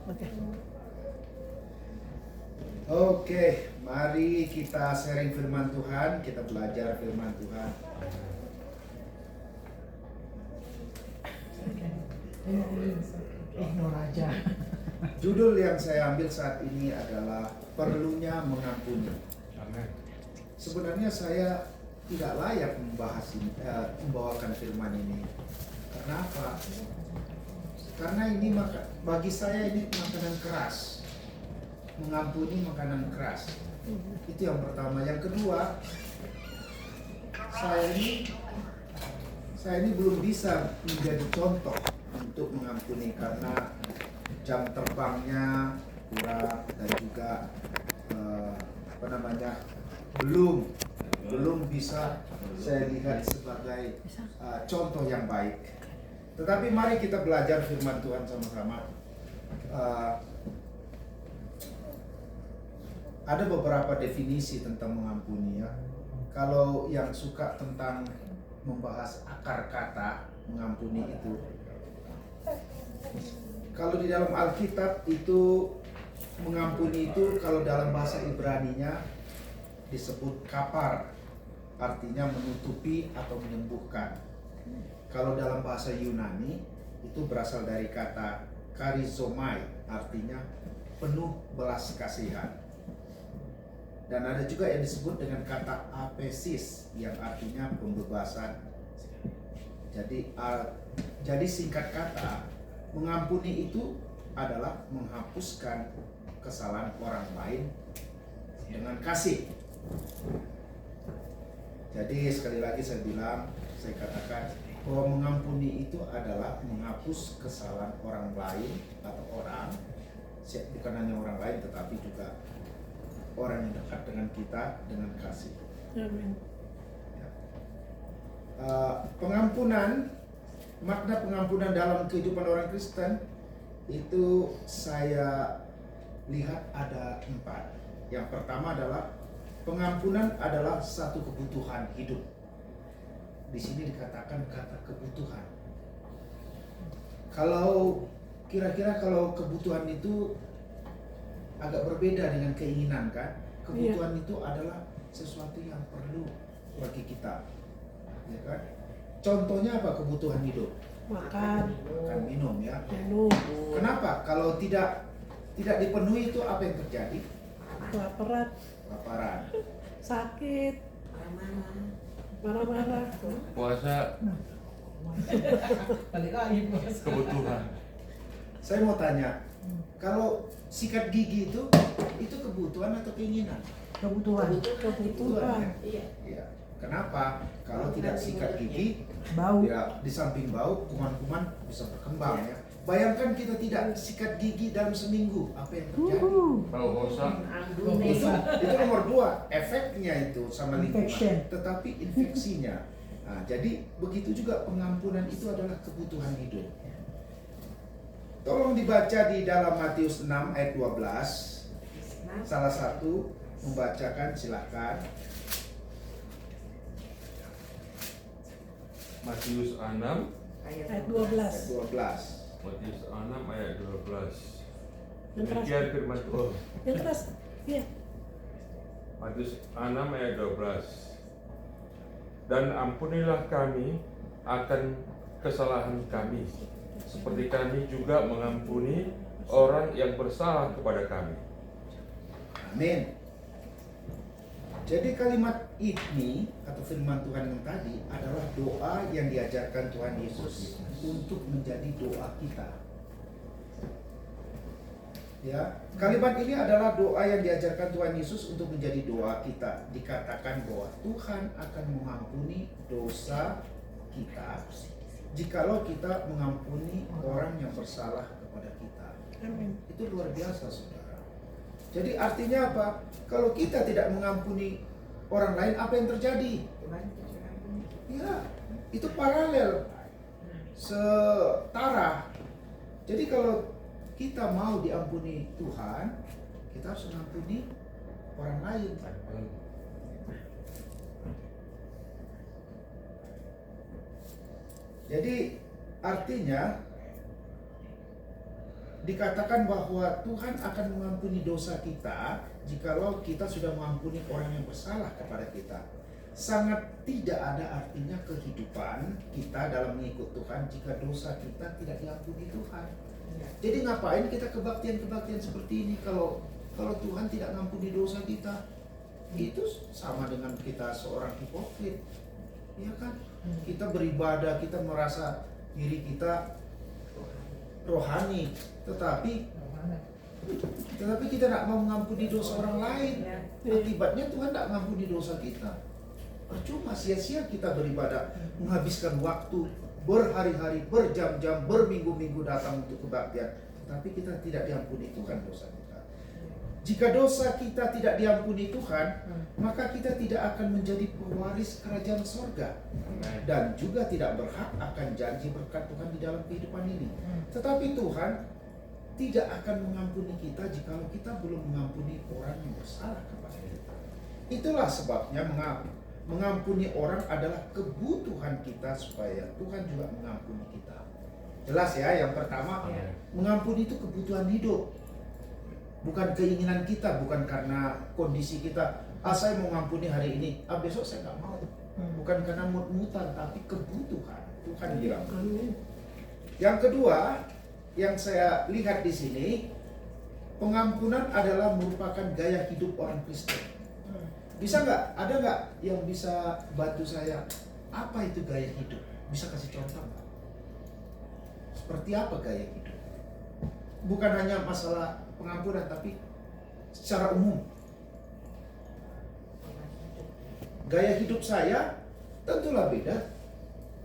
Oke. Oke, mari kita sharing firman Tuhan, kita belajar firman Tuhan. Ignore aja. Judul yang saya ambil saat ini adalah perlunya mengampuni. Amin. Sebenarnya saya tidak layak membahas ini, membawakan firman ini. Karena apa? Karena ini bagi saya ini makanan keras. Mengampuni makanan keras. Itu yang pertama. Yang kedua, saya ini belum bisa menjadi contoh untuk mengampuni karena jam terbangnya kurang dan juga belum bisa saya lihat sebagai contoh yang baik. Tetapi mari kita belajar firman Tuhan sama-sama. Ada beberapa definisi tentang mengampuni ya. Kalau yang suka tentang membahas akar kata mengampuni itu, kalau di dalam Alkitab itu mengampuni itu kalau dalam bahasa Ibraninya disebut kapar, artinya menutupi atau menyembuhkan. Kalau dalam bahasa Yunani itu berasal dari kata karizomai, artinya penuh belas kasihan. Dan ada juga yang disebut dengan kata apesis yang artinya pembebasan. Jadi singkat kata, mengampuni itu adalah menghapuskan kesalahan orang lain dengan kasih. Jadi sekali lagi saya katakan bahwa mengampuni itu adalah menghapus kesalahan orang lain atau orang, bukan hanya orang lain tetapi juga orang yang dekat dengan kita dengan kasih. Amin. Pengampunan, makna pengampunan dalam kehidupan orang Kristen itu saya lihat ada 4. Yang pertama adalah pengampunan adalah satu kebutuhan hidup. Di sini dikatakan kata kebutuhan. Kalau kira-kira kalau kebutuhan itu agak berbeda dengan keinginan kan? Kebutuhan itu adalah sesuatu yang perlu bagi kita, ya kan? Contohnya apa kebutuhan hidup? Makan, minum ya. minum, Kenapa? Kalau tidak dipenuhi itu apa yang terjadi? Kelaparan, sakit, marah-marah. Puasa kebutuhan. Saya mau tanya, kalau sikat gigi itu kebutuhan atau keinginan? Kebutuhan. Ya? Iya. Kenapa? Kalau tidak sikat gigi, Bau. ya di samping bau, kuman-kuman bisa berkembang ya. Bayangkan kita tidak sikat gigi dalam seminggu, apa yang terjadi? Bau bosan. Itu nomor 2, efeknya itu sama lingkungan. Infection. Tetapi infeksinya. Nah, jadi begitu juga pengampunan itu adalah kebutuhan hidup. Tolong dibaca di dalam Matius 6 ayat 12. Salah satu membacakan, silakan. Matius 6 Ayat 12. Ayat 12. Matius 6 ayat 12. Yang keras. Demikian firman Tuhan. Yang keras. Iya. Matius 6 ayat 12. Dan ampunilah kami akan kesalahan kami, seperti kami juga mengampuni orang yang bersalah kepada kami. Amin. Jadi kalimat ini atau firman Tuhan yang tadi adalah doa yang diajarkan Tuhan Yesus untuk menjadi doa kita. Ya, kalimat ini adalah doa yang diajarkan Tuhan Yesus untuk menjadi doa kita. Dikatakan bahwa Tuhan akan mengampuni dosa kita jikalau kita mengampuni orang yang bersalah kepada kita. Amin. Itu luar biasa, saudara. Jadi artinya apa? Kalau kita tidak mengampuni orang lain, apa yang terjadi? Ya, itu paralel, setara. Jadi kalau kita mau diampuni Tuhan, kita harus mengampuni orang lain. Jadi artinya dikatakan bahwa Tuhan akan mengampuni dosa kita jikalau kita sudah mengampuni orang yang bersalah kepada kita. Sangat tidak ada artinya kehidupan kita dalam mengikut Tuhan jika dosa kita tidak diampuni Tuhan. Jadi ngapain kita kebaktian-kebaktian seperti ini kalau Tuhan tidak mengampuni dosa kita? Itu sama dengan kita seorang hipokrit, ya kan? Kita beribadah, kita merasa diri kita rohani, tetapi kita tidak mau mengampuni dosa orang lain. Akibatnya Tuhan tidak mengampuni dosa kita. Percuma, sia-sia kita beribadah, menghabiskan waktu berhari-hari, berjam-jam, berminggu-minggu datang untuk kebaktian, tapi kita tidak diampuni Tuhan dosa kita. Jika dosa kita tidak diampuni Tuhan, maka kita tidak akan menjadi pewaris kerajaan sorga dan juga tidak berhak akan janji berkat Tuhan di dalam kehidupan ini. Tetapi Tuhan tidak akan mengampuni kita jikalau kita belum mengampuni orang yang bersalah kepada kita. Itulah sebabnya mengampuni orang adalah kebutuhan kita supaya Tuhan juga mengampuni kita. Jelas ya, yang pertama, mengampuni itu kebutuhan hidup. Bukan keinginan kita, bukan karena kondisi kita. Saya mau mengampuni hari ini, besok saya nggak mau. Bukan karena mut-mutan, tapi kebutuhan. Tuhan bilang. Yang kedua, yang saya lihat di sini, pengampunan adalah merupakan gaya hidup orang Kristen. Bisa nggak? Ada nggak yang bisa bantu saya? Apa itu gaya hidup? Bisa kasih contoh nggak? Seperti apa gaya hidup? Bukan hanya masalah pengampunan, tapi secara umum. Gaya hidup saya tentulah beda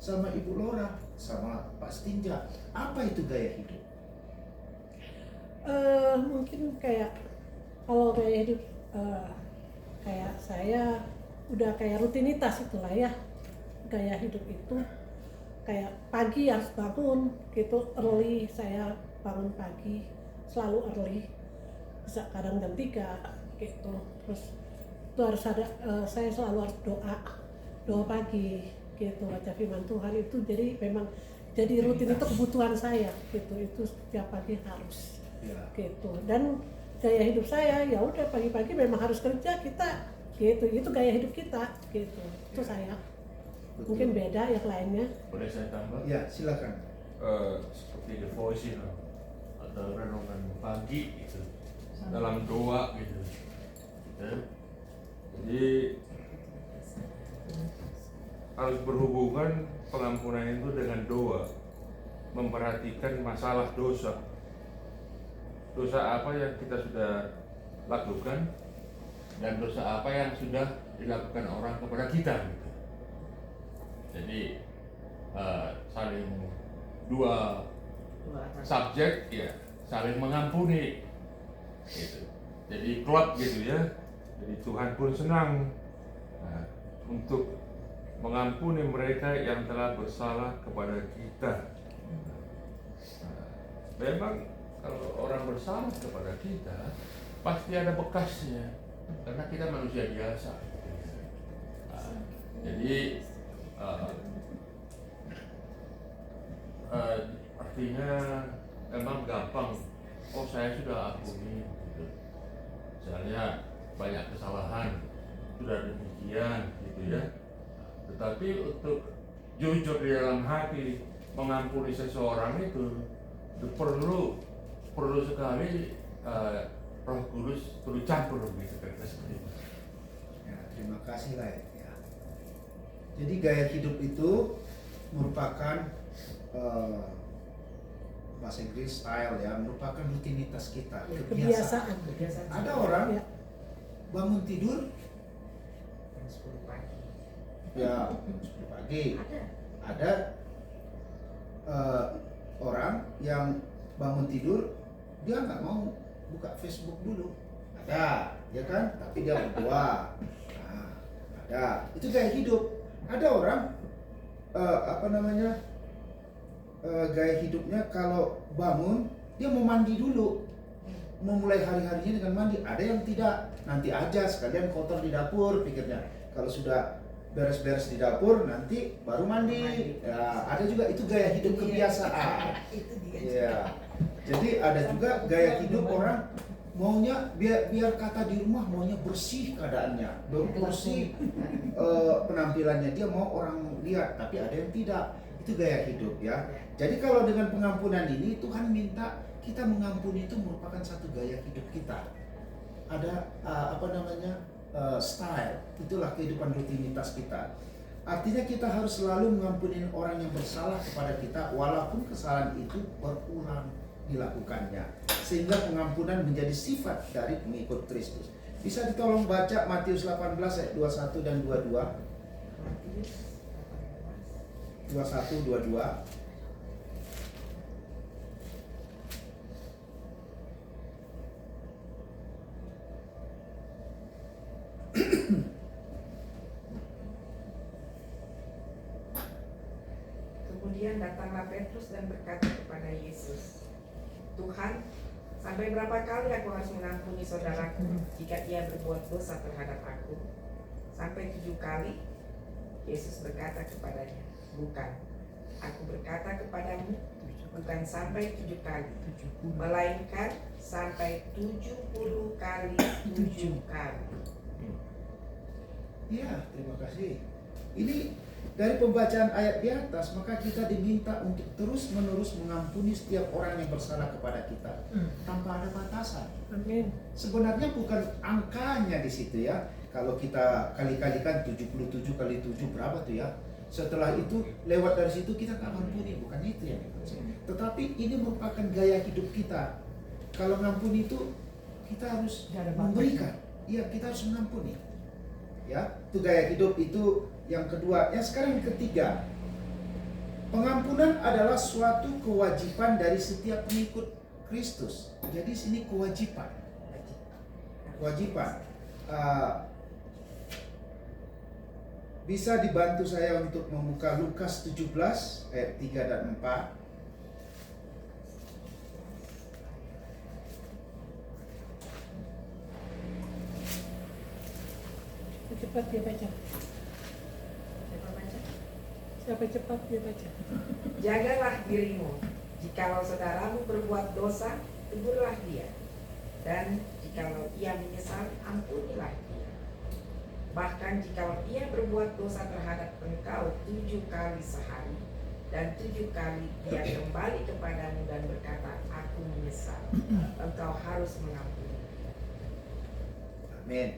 sama Ibu Lora, sama Pak Stinja. Apa itu gaya hidup? Mungkin kayak kalau gaya hidup kayak saya udah kayak rutinitas itulah ya. Gaya hidup itu kayak pagi harus bangun gitu, early. Saya bangun pagi selalu early, bisa kadang jam 3 gitu. Terus itu harus ada, saya selalu harus doa pagi gitu, baca firman Tuhan itu. Jadi memang jadi rutin, itu kebutuhan saya gitu, itu setiap pagi harus gitu. Dan gaya hidup saya ya udah pagi-pagi memang harus kerja kita gitu, itu gaya hidup kita gitu. Itu saya. Mungkin beda yang lainnya. Boleh saya tambah? Ya, silakan. Seperti devotion atau renungan pagi gitu, dalam doa gitu. Jadi harus berhubungan pengampunan itu dengan doa, memperhatikan masalah dosa. Dosa apa yang kita sudah lakukan dan dosa apa yang sudah dilakukan orang kepada kita gitu. Jadi saling dua subjek ya, saling mengampuni gitu. Jadi klub gitu ya. Jadi Tuhan pun senang untuk mengampuni mereka yang telah bersalah kepada kita. Memang kalau orang bersalah kepada kita pasti ada bekasnya, karena kita manusia biasa. Jadi artinya memang gampang. Oh, saya sudah akui gitu. Misalnya banyak kesalahan, sudah demikian gitu ya. Tetapi untuk jujur di dalam hati mengampuni seseorang itu perlu sekali Roh Kudus perlu campur gitu kira-kira seperti itu. Ya, terima kasih lah ya. Jadi gaya hidup itu merupakan bahasa Inggris style ya, merupakan rutinitas kita, kebiasaan. Ada orang bangun tidur ya 10 pagi. Ada orang yang bangun tidur dia nggak mau buka Facebook dulu. Ada, ya kan? Tapi dia berdoa. Nah, ada. Itu gaya hidup. Ada orang gaya hidupnya kalau bangun dia mau mandi dulu, memulai hari-harinya dengan mandi. Ada yang tidak, nanti aja sekalian kotor di dapur pikirnya. Kalau sudah beres-beres di dapur nanti baru mandi. Ya, ada juga itu gaya hidup kebiasaan. Itu dia. Ya. Jadi ada juga gaya hidup orang maunya biar kata di rumah maunya bersih keadaannya, bersih penampilannya, dia mau orang lihat, tapi ada yang tidak. Itu gaya hidup ya. Jadi kalau dengan pengampunan ini Tuhan minta kita mengampuni itu merupakan satu gaya hidup kita. Ada style, itulah kehidupan rutinitas kita. Artinya kita harus selalu mengampuni orang yang bersalah kepada kita walaupun kesalahan itu berulang dilakukannya, sehingga pengampunan menjadi sifat dari pengikut Kristus. Bisa ditolong baca Matius 18 ayat 21 dan 22. 21 22. Kemudian datanglah Petrus dan berkata kepada Yesus, Tuhan, sampai berapa kali aku harus mengampuni saudaraku jika ia berbuat dosa terhadap aku? Sampai 7 kali? Yesus berkata kepadanya, bukan. Aku berkata kepadamu, bukan sampai 7 kali, melainkan sampai 70 kali 7 kali. Ya, terima kasih. Ini dari pembacaan ayat di atas, maka kita diminta untuk terus-menerus mengampuni setiap orang yang bersalah kepada kita tanpa ada batasan. Amin. Sebenarnya bukan angkanya di situ ya. Kalau kita kali-kalikan 77 kali 7 berapa tuh ya? Setelah itu lewat dari situ kita nggak ngampuni, bukan itu yang dimaksud. Tetapi ini merupakan gaya hidup kita. Kalau ngampuni itu kita harus memberikan. Iya, kita harus mengampuni. Ya, itu gaya hidup itu yang kedua. Yang sekarang yang ketiga, pengampunan adalah suatu kewajiban dari setiap pengikut Kristus. Jadi sini kewajiban. Bisa dibantu saya untuk membuka Lukas 17 ayat 3 dan 4. Cepat dia baca. Siapa cepat dia baca. Jagalah dirimu, jikalau saudaramu berbuat dosa, tegurlah dia. Dan jikalau ia menyesal, ampunilah dia. Bahkan jikalau ia berbuat dosa terhadap engkau 7 kali sehari, dan 7 kali dia kembali kepadamu dan berkata, aku menyesal, engkau harus mengampuni. Amin.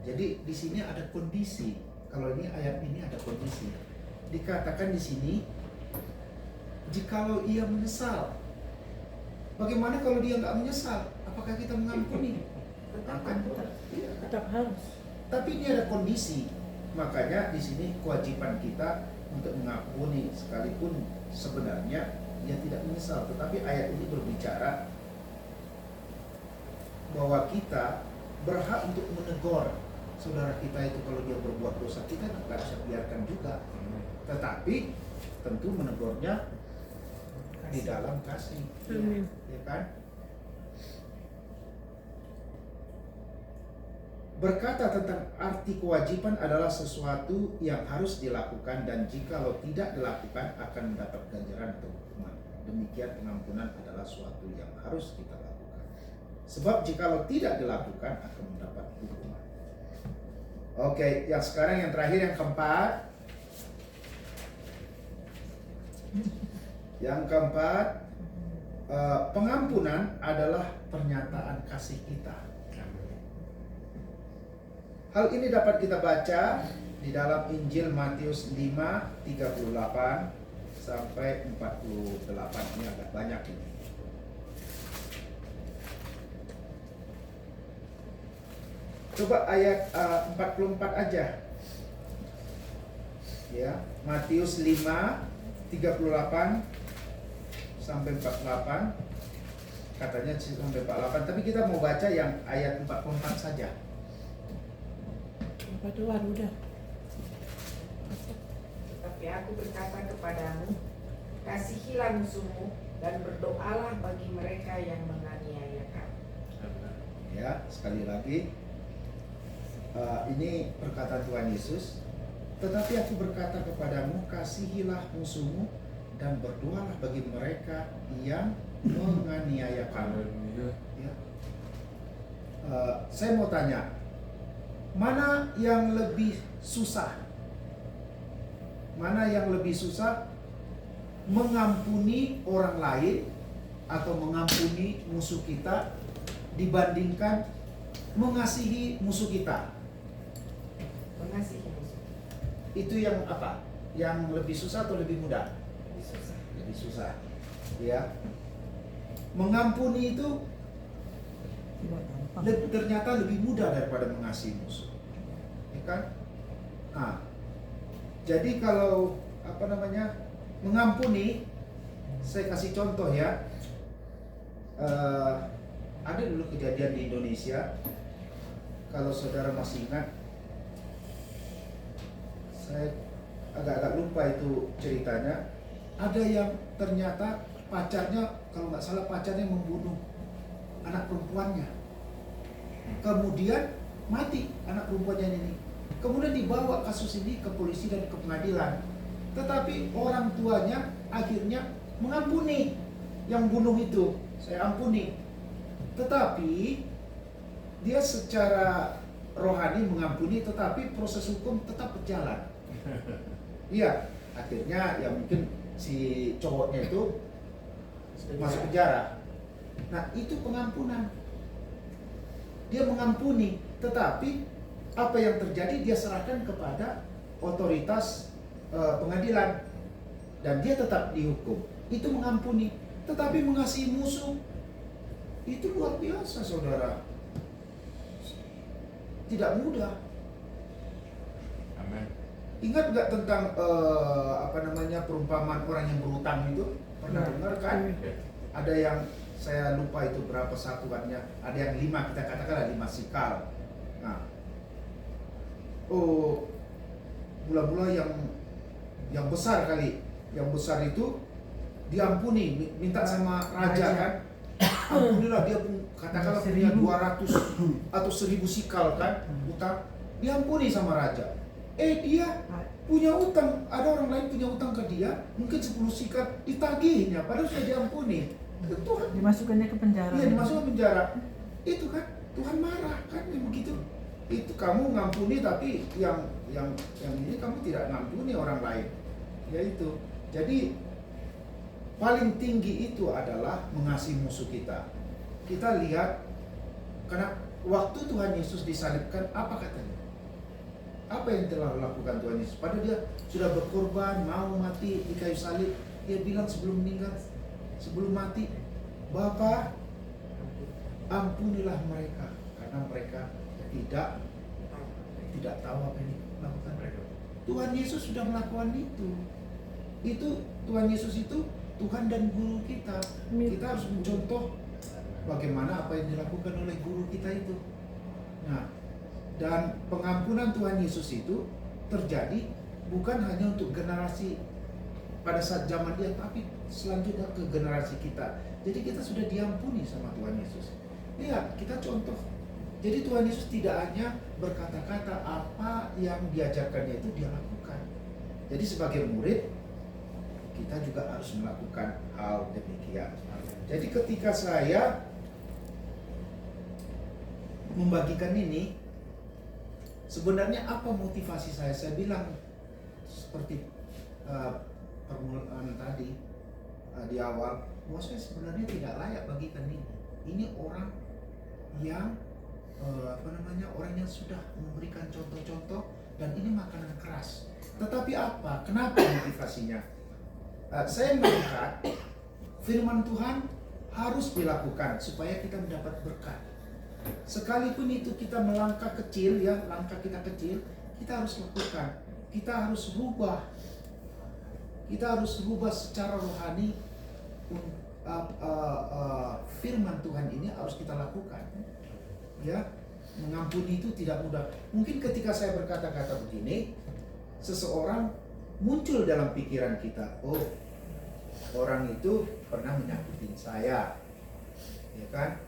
Jadi di sini ada kondisi. Kalau ini ayat ini ada kondisi. Dikatakan di sini, jikalau ia menyesal. Bagaimana kalau dia nggak menyesal? Apakah kita mengampuni? Tetap harus. Tapi ini ada kondisi. Makanya di sini kewajiban kita untuk mengampuni sekalipun sebenarnya dia tidak menyesal. Tetapi ayat ini berbicara bahwa kita berhak untuk menegur saudara kita itu kalau dia berbuat dosa. Kita nggak bisa biarkan juga. Tetapi tentu menegurnya di dalam kasih. Amin. Ya kan? Berkata tentang arti kewajiban adalah sesuatu yang harus dilakukan dan jikalau tidak dilakukan akan mendapat ganjaran atau hukuman. Demikian pengampunan adalah sesuatu yang harus kita lakukan. Sebab jikalau tidak dilakukan akan mendapat hukuman. Oke, yang sekarang yang terakhir yang keempat. Yang keempat, pengampunan adalah pernyataan kasih kita. Hal ini dapat kita baca di dalam Injil Matius 5:38 sampai 48. Ini agak banyak ini. Coba ayat 44 aja. Ya, Matius 5:38 sampai 48. Katanya sampai 48, tapi kita mau baca yang ayat 44 saja. Udah. Tetapi aku berkata kepadamu, kasihilah musuhmu dan berdoalah bagi mereka yang menganiaya kamu. Ya, sekali lagi ini perkataan Tuhan Yesus. Tetapi aku berkata kepadamu, kasihilah musuhmu dan berdoalah bagi mereka yang menganiaya kamu. Haleluya. Ya. Saya mau tanya, mana yang lebih susah? Mana yang lebih susah? Mengampuni orang lain atau mengampuni musuh kita dibandingkan mengasihi musuh kita? Mengasihi musuh. Itu yang apa? Yang lebih susah atau lebih mudah? Lebih susah. Lebih susah. Ya. Mengampuni itu Tidak gampang. ternyata lebih mudah daripada mengasihi musuh. Ya kan? Nah, jadi kalau mengampuni, saya kasih contoh ya. Ada dulu kejadian di Indonesia, kalau saudara masih ingat, saya agak-agak lupa itu ceritanya. Ada yang ternyata pacarnya, kalau nggak salah pacarnya membunuh anak perempuannya. Kemudian mati anak perempuannya ini. Kemudian dibawa kasus ini ke polisi dan ke pengadilan. Tetapi orang tuanya akhirnya mengampuni yang bunuh itu. Saya ampuni. Tetapi dia secara rohani mengampuni, tetapi proses hukum tetap berjalan. Iya, akhirnya ya mungkin si cowoknya itu masuk penjara. Nah, itu pengampunan. Dia mengampuni, tetapi apa yang terjadi dia serahkan kepada otoritas pengadilan dan dia tetap dihukum. Itu mengampuni, tetapi mengasihi musuh itu luar biasa, saudara. Tidak mudah. Amin. Ingat nggak tentang perumpamaan orang yang berutang itu? Pernah dengar kan? Ada yang saya lupa itu berapa satuannya. Ada yang 5, kita katakanlah 5 sikal. Nah, mula-mula yang besar kali, yang besar itu diampuni, minta sama raja kan? Ampunilah dia, katakanlah punya 200 atau 1000 sikal kan, utang, diampuni sama raja. Dia punya utang, ada orang lain punya utang ke dia, mungkin 10 sikal, ditagihnya, padahal sudah diampuni. Tuhan Dimasukkannya ke penjara. iya dimasukkan penjara. Itu kan Tuhan marah kan, begitu. Itu kamu ngampuni tapi yang ini kamu tidak ngampuni orang lain. Ya itu. Jadi paling tinggi itu adalah mengasihi musuh kita. Kita lihat, karena waktu Tuhan Yesus disalibkan, apa katanya? Apa yang telah lakukan Tuhan Yesus? Padahal dia sudah berkorban, mau mati di kayu salib. Dia bilang sebelum meninggal, sebelum mati, Bapa, ampunilah mereka karena mereka tidak tahu apa yang dilakukan mereka. Tuhan Yesus sudah melakukan itu. Itu Tuhan Yesus itu Tuhan dan guru kita. Kita harus mencontoh bagaimana apa yang dilakukan oleh guru kita itu. Nah, dan pengampunan Tuhan Yesus itu terjadi bukan hanya untuk generasi pada saat zaman dia, tapi selanjutnya ke generasi kita. Jadi kita sudah diampuni sama Tuhan Yesus. Lihat, kita contoh. Jadi Tuhan Yesus tidak hanya berkata-kata, apa yang diajarkannya itu dia lakukan. Jadi sebagai murid, kita juga harus melakukan hal demikian. Jadi ketika saya membagikan ini, sebenarnya apa motivasi saya? Saya bilang seperti permulaan tadi di awal, bahwa saya sebenarnya tidak layak bagikan ini. Ini orang yang orang yang sudah memberikan contoh-contoh, dan ini makanan keras. Tetapi apa? Kenapa motivasinya? Saya melihat firman Tuhan harus dilakukan supaya kita mendapat berkat. Sekalipun itu kita melangkah kecil, ya, langkah kita kecil, kita harus lakukan. Kita harus rubah. Kita harus rubah secara rohani. Firman Tuhan ini harus kita lakukan. Ya, mengampuni itu tidak mudah. Mungkin ketika saya berkata-kata begini, seseorang muncul dalam pikiran kita, oh, orang itu pernah menyakitin saya, ya kan?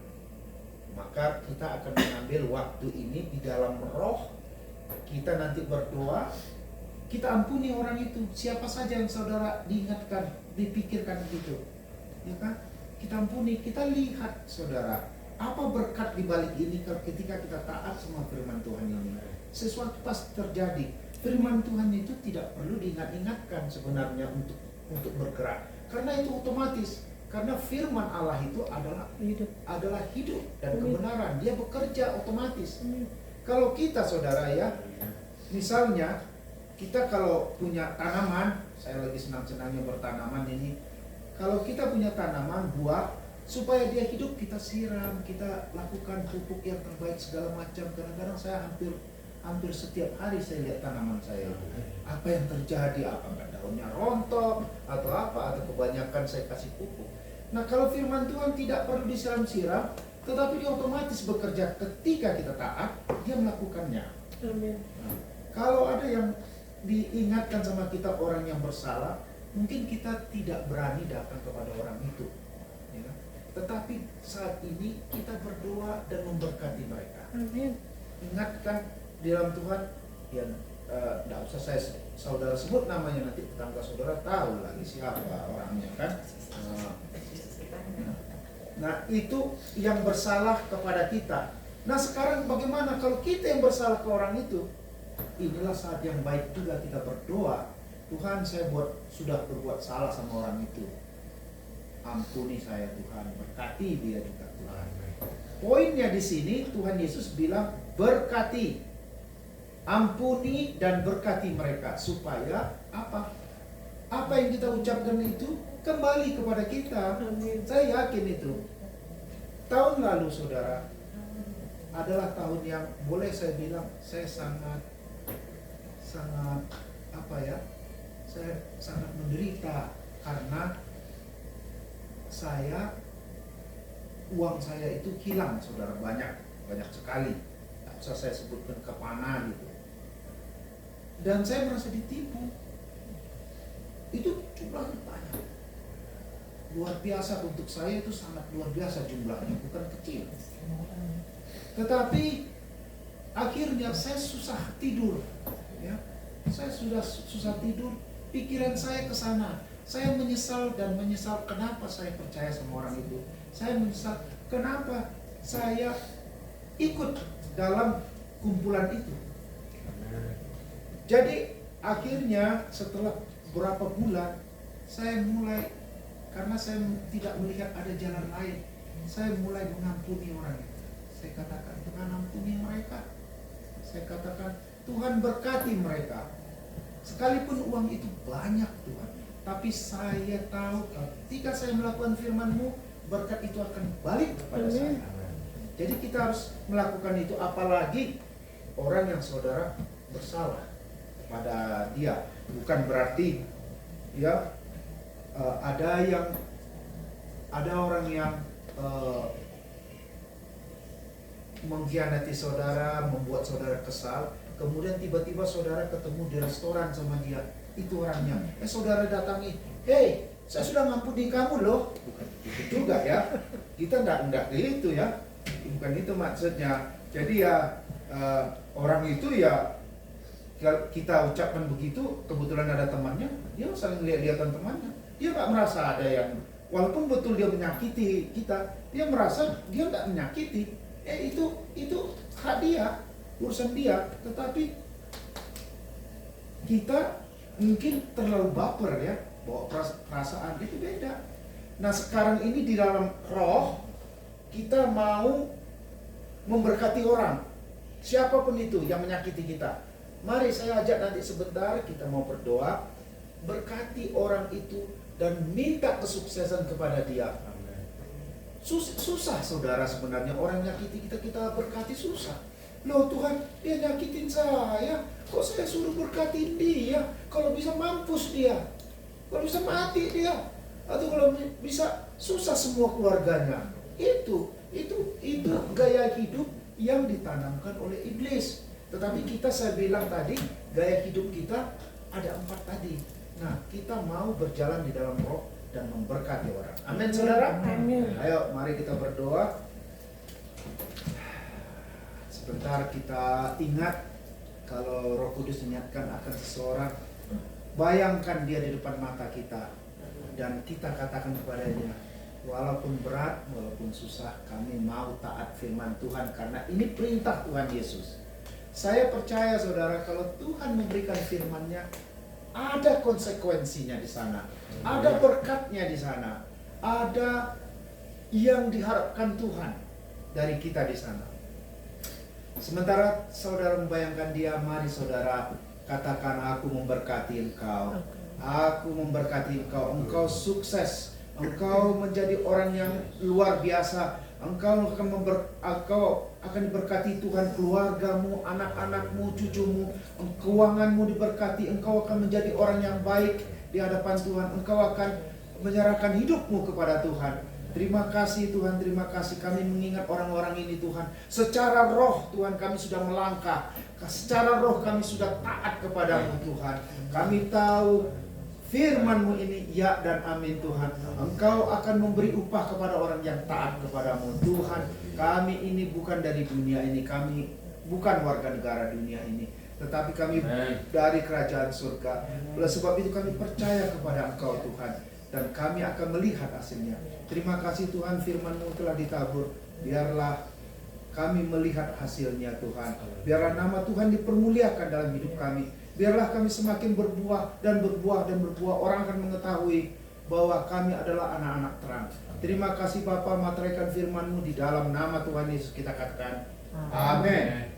Maka kita akan mengambil waktu ini di dalam roh, kita nanti berdoa, kita ampuni orang itu. Siapa saja yang saudara diingatkan, dipikirkan gitu, ya kan? kita ampuni, kita lihat saudara, apa berkat di balik ini kalau ketika kita taat sama firman Tuhan ini. Sesuatu pasti terjadi. Firman Tuhan itu tidak perlu diingat-ingatkan sebenarnya untuk bergerak, karena itu otomatis. Karena firman Allah itu adalah hidup dan kebenaran. Dia bekerja otomatis. Kalau kita saudara ya, misalnya kita kalau punya tanaman, saya lagi senang-senangnya bertanaman ini. Kalau kita punya tanaman buah, supaya dia hidup kita siram, kita lakukan pupuk yang terbaik segala macam. Kadang-kadang saya hampir setiap hari saya lihat tanaman saya. Apa yang terjadi? Apakah daunnya rontok atau apa? Atau kebanyakan saya kasih pupuk. Nah, kalau firman Tuhan tidak perlu disiram-siram, tetapi dia otomatis bekerja ketika kita taat, dia melakukannya. Amin. Nah, kalau ada yang diingatkan sama kita orang yang bersalah, mungkin kita tidak berani datang kepada orang itu, ya. Tetapi saat ini kita berdoa dan memberkati mereka. Amin. Ingatkan di dalam Tuhan, ya tidak usah saya saudara sebut namanya, nanti tetangga saudara tahu lagi siapa orangnya kan. Nah, itu yang bersalah kepada kita. Nah, sekarang bagaimana kalau kita yang bersalah ke orang itu? Inilah saat yang baik juga kita berdoa. Tuhan, saya sudah berbuat salah sama orang itu. Ampuni saya Tuhan, berkati dia juga Tuhan. Poinnya di sini Tuhan Yesus bilang berkati, ampuni dan berkati mereka supaya apa? Apa yang kita ucapkan itu kembali kepada kita. Amin. Saya yakin itu. Tahun lalu saudara adalah tahun yang boleh saya bilang saya sangat apa ya? Saya sangat menderita karena uang saya itu hilang saudara, banyak sekali. Tak usah saya sebutkan kemana gitu. Dan saya merasa ditipu. Itu jumlahnya banyak. Luar biasa untuk saya, itu sangat luar biasa jumlahnya, bukan kecil. Tetapi akhirnya saya susah tidur, ya. Saya sudah susah tidur, pikiran saya ke sana. Saya menyesal kenapa saya percaya sama orang itu. Saya menyesal kenapa saya ikut dalam kumpulan itu. Jadi akhirnya setelah beberapa bulan saya mulai, karena saya tidak melihat ada jalan lain, saya mulai mengampuni orang itu. Saya katakan, Tuhan ampuni mereka. Saya katakan, Tuhan berkati mereka. Sekalipun uang itu banyak Tuhan, tapi saya tahu ketika saya melakukan firman-Mu, berkat itu akan balik kepada saya. Jadi kita harus melakukan itu, apalagi orang yang saudara bersalah pada dia. Bukan berarti ya ada orang yang mengkhianati saudara, membuat saudara kesal, kemudian tiba-tiba saudara ketemu di restoran sama dia, itu orangnya, saudara datangi, hei, saya sudah ngampuni kamu loh. Bukan itu juga ya, kita enggak gitu ya, bukan itu maksudnya. Jadi ya orang itu ya kita ucapkan begitu, kebetulan ada temannya, dia saling lihat-lihatan temannya, dia nggak merasa ada yang, walaupun betul dia menyakiti kita, dia merasa dia nggak menyakiti, itu hak dia, urusan dia. Tetapi kita mungkin terlalu baper ya, bawa perasaan, itu beda. Nah sekarang ini di dalam roh kita mau memberkati orang, siapapun itu yang menyakiti kita. Mari saya ajak nanti sebentar kita mau berdoa, berkati orang itu dan minta kesuksesan kepada dia. Susah saudara sebenarnya, orang nyakiti kita berkati susah. Loh Tuhan, dia nyakitin saya, kok saya suruh berkatiin dia? Kalau bisa mampus dia, kalau bisa mati dia, atau kalau bisa susah semua keluarganya. Itu gaya hidup yang ditanamkan oleh iblis. Tetapi saya bilang tadi, gaya hidup kita ada 4 tadi. Nah, kita mau berjalan di dalam roh dan memberkati orang. Amin, saudara? Amin. Ayo, mari kita berdoa. Sebentar kita ingat, kalau Roh Kudus ingatkan akan seseorang, bayangkan dia di depan mata kita, dan kita katakan kepadanya, Walaupun berat, walaupun susah, kami mau taat firman Tuhan karena ini perintah Tuhan Yesus. Saya percaya saudara, kalau Tuhan memberikan firman-Nya, ada konsekuensinya di sana, ada berkatnya di sana, ada yang diharapkan Tuhan dari kita di sana. Sementara saudara membayangkan dia, mari saudara katakan, aku memberkati engkau, aku memberkati engkau, engkau sukses, engkau menjadi orang yang luar biasa, engkau akan diberkati Tuhan, keluargamu, anak-anakmu, cucumu, keuanganmu diberkati, engkau akan menjadi orang yang baik di hadapan Tuhan, engkau akan menyerahkan hidupmu kepada Tuhan. Terima kasih Tuhan, terima kasih, kami mengingat orang-orang ini Tuhan. Secara roh Tuhan kami sudah melangkah, secara roh kami sudah taat kepadamu Tuhan. Kami tahu firman-Mu ini ya dan amin Tuhan. Engkau akan memberi upah kepada orang yang taat kepadamu Tuhan. Kami ini bukan dari dunia ini, kami bukan warga negara dunia ini, tetapi kami dari kerajaan surga. Oleh sebab itu kami percaya kepada Engkau Tuhan, dan kami akan melihat hasilnya. Terima kasih Tuhan, firman-Mu telah ditabur. Biarlah kami melihat hasilnya Tuhan. Biarlah nama Tuhan dipermuliakan dalam hidup kami. Biarlah kami semakin berbuah dan berbuah dan berbuah. Orang akan mengetahui bahwa kami adalah anak-anak terang. Terima kasih Bapa, materaikan firman-Mu di dalam nama Tuhan Yesus kita katakan. Amin.